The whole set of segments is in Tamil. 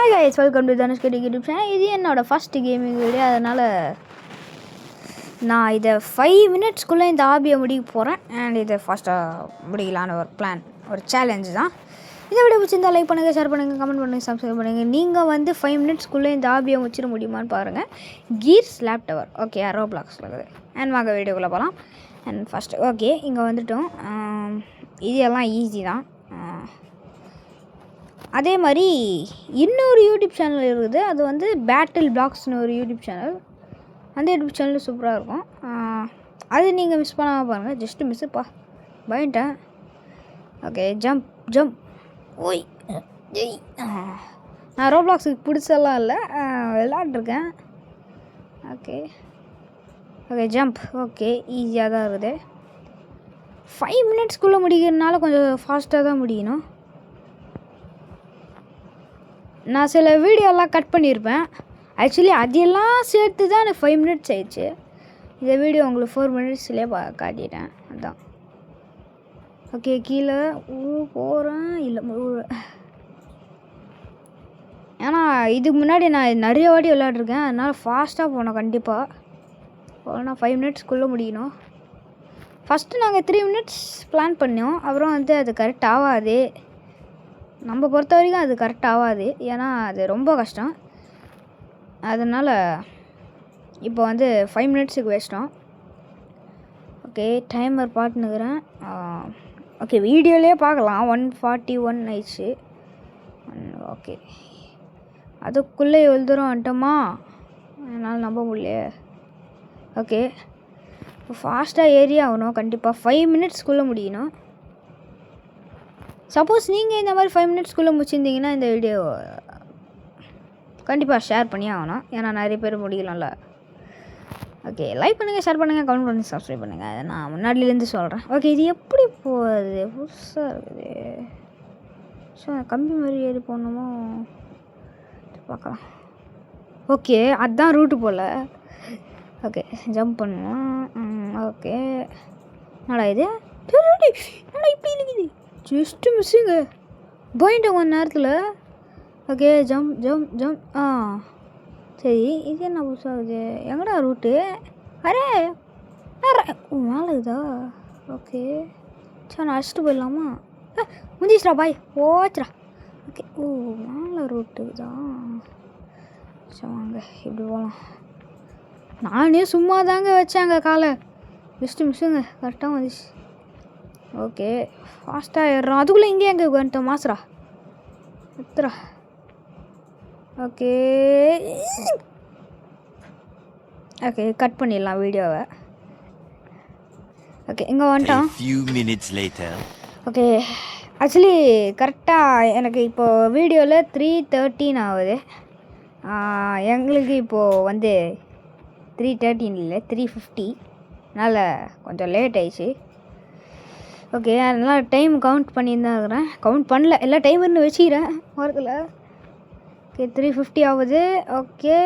Hi guys, welcome to Dhanush கிட்டி யூடியூப் சேனல். இது என்னோடய ஃபஸ்ட் கேமிங் வீடியோ. அதனால் நான் இதை 5 மினிட்ஸ்க்குள்ளே இந்த ஹாபியை முடிக்க போகிறேன். அண்ட் இதை ஃபாஸ்ட்டாக முடிக்கலான்னு ஒரு பிளான், ஒரு சேலஞ்சு தான். இதை விட பிடிச்சிருந்தால் லைக் பண்ணுங்கள், ஷேர் பண்ணுங்கள், கமெண்ட் பண்ணுங்கள், சப்ஸ்கிரைப் பண்ணுங்கள். நீங்கள் வந்து 5 மினிட்ஸ்க்குள்ளே இந்த ஹாபியை முடிச்சிட முடியுமான்னு பாருங்கள். கீர் ஸ்லாப் டவர், ஓகே, ரோப்ளாக்ஸில் இருக்குது. அண்ட் வாங்க வீடியோக்குள்ளே போகலாம். அண்ட் ஃபஸ்ட்டு ஓகே, இங்கே வந்துட்டோம். இது எல்லாம் ஈஸி தான். அதே மாதிரி இன்னொரு யூடியூப் சேனல் இருக்குது. அது வந்து பேட்டில் பிளாக்ஸ்னு ஒரு யூடியூப் சேனல். அந்த யூடியூப் சேனல் சூப்பராக இருக்கும். அது நீங்கள் மிஸ் பண்ணாமல் பாருங்கள். ஜஸ்ட்டு மிஸ்ஸுப்பா, பயன்ட்டேன். Okay, jump jump. ஓய் ஜெய். நான் ரோப்ளாக்ஸுக்கு பிடிச்செல்லாம் இல்லை, விளாட்ருக்கேன். Okay okay, jump. ஓகே, ஈஸியாக தான் இருக்குது. 5 மினிட்ஸ்க்குள்ளே முடிக்கிறதுனால கொஞ்சம் ஃபாஸ்ட்டாக தான் முடியணும். நான் சில வீடியோலாம் கட் பண்ணியிருப்பேன். ஆக்சுவலி அதெல்லாம் சேர்த்து தான் எனக்கு 5 மினிட்ஸ் ஆயிடுச்சு. இந்த வீடியோ உங்களுக்கு 4 மினிட்ஸ்லேயே காட்டிட்டேன். அதுதான். ஓகே, கீழே போகிறேன். இல்லை, ஏன்னா இதுக்கு முன்னாடி நான் நிறைய வாட்டி விளையாட்ருக்கேன். அதனால் ஃபாஸ்ட்டாக போனோம். கண்டிப்பாக போனால் 5 மினிட்ஸ்க்குள்ளே முடியணும். ஃபஸ்ட்டு நாங்கள் 3 மினிட்ஸ் பிளான் பண்ணோம். அப்புறம் வந்து அது கரெக்ட் ஆகாது. நம்ம பொறுத்த வரைக்கும் அது கரெக்ட் ஆகாது. ஏன்னா அது ரொம்ப கஷ்டம். அதனால் இப்போ வந்து 5 மினிட்ஸுக்கு வேஸ்ட்டோம். ஓகே, டைமர் பார்த்துன்னுக்கிறேன். ஓகே, வீடியோலேயே பார்க்கலாம். 141 ஆயிடுச்சு. ஓகே, அதுக்குள்ளே எவ்வளோ தூரம் வந்துட்டோமா? என்னால் நம்ப முடியல. ஓகே, இப்போ ஃபாஸ்ட்டாக ஏறி ஆகணும். கண்டிப்பாக 5 மினிட்ஸ்க்குள்ளே முடியணும். சப்போஸ் நீங்கள் இந்த மாதிரி 5 மினிட்ஸ்க்குள்ளே முடிச்சிருந்தீங்கன்னா இந்த வீடியோ கண்டிப்பாக ஷேர் பண்ணி ஆகணும். ஏன்னா நிறைய பேர் முடிக்கலாம்ல. ஓகே, லைக் பண்ணுங்கள், ஷேர் பண்ணுங்கள், கமெண்ட் பண்ணுங்கள், சப்ஸ்கிரைப் பண்ணுங்கள். அதை நான் முன்னாடிலேருந்து சொல்கிறேன். ஓகே, இது எப்படி போகுது? புதுசாக இருக்குது. ஸோ கம்பி மாதிரி ஏறி போகணுமோ பார்க்கலாம். ஓகே, அதுதான் ரூட்டு போல். ஓகே, ஜம்ப் பண்ணுவோம். ஓகே, என்னடா இது? என்னடா இப்படி இருக்குது? ஜஸ்ட்டு மிஸ்ஸுங்க, போயிட்டேன் கொஞ்ச நேரத்தில். Okay, jump jump jump. சரி, இது என்ன புதுசாகுது? எங்கடா ரூட்டு? அரே மேலே இருக்குதா? ஓகே, சரி, நான் அடிச்சுட்டு போயிடலாமா? முந்திச்சுடா பாய், ஓச்சுடா. ஓகே, மேலே ரூட்டு தான். சரி வாங்க, இப்படி போகலாம். நானே சும்மா தாங்க வச்சேங்க காலை. ஜஸ்ட்டு மிஸ்ஸுங்க, கரெக்டாக வந்துச்சு. ஓகே, ஃபாஸ்ட்டாக ஏறுறோம். அதுக்குள்ளே இங்கே எங்கே வந்துட்டோம் மாசுரா எத்துறா. ஓகே ஓகே, கட் பண்ணிடலாம் வீடியோவை. ஓகே, இங்கே வந்துட்டோம். ஓகே, ஆக்சுவலி கரெக்டாக எனக்கு இப்போது வீடியோவில் 3:13 ஆகுது. எங்களுக்கு இப்போது வந்து 3:13 இல்லை, 3:50. அதனால் கொஞ்சம் லேட் ஆயிடுச்சு. ஓகே, அதனால் டைம் கவுண்ட் பண்ணியிருந்தான் இருக்கிறேன். கவுண்ட் பண்ணல, எல்லா டைம் இருந்து வச்சுக்கிறேன் வாரத்தில். ஓகே, 3:50 ஆகுது. ஓகே,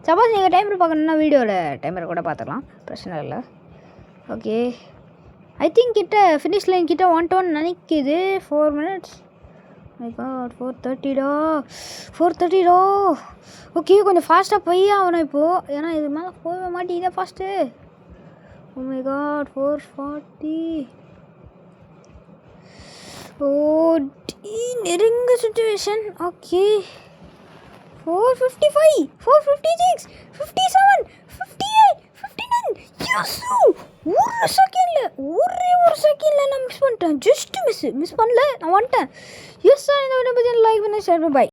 சப்போஸ் நீங்கள் டைமர் பார்க்கணுன்னா வீடியோட டைமரை கூட பார்த்துக்கலாம், பிரச்சனை இல்லை. ஓகே, ஐ திங்க் கிட்ட ஃபினிஷ் லைன் கிட்ட 1:1 நினைக்கிது. 4 மினிட்ஸ். மை காட், 4:30 ஓகே, கொஞ்சம் ஃபாஸ்ட்டாக போய் ஆகணும் இப்போது. ஏன்னா இது மேலே போக மாட்டேங்குதே ஃபாஸ்ட்டு. Oh my God, 4:40. நெருங்க சுச்சுவேஷன். ஓகே, 4:55, 4:56, 57, 58, 59. ஒரு செகண்டில், ஒரே ஒரு செகண்டில் நான் மிஸ் பண்ணிட்டேன். ஜஸ்ட்டு மிஸ் பண்ணல, நான் வந்துட்டேன். எஸ் சார், இந்த வீடியோ பற்றி லைக் பண்ணி ஷேர் பண்ணி பாய்.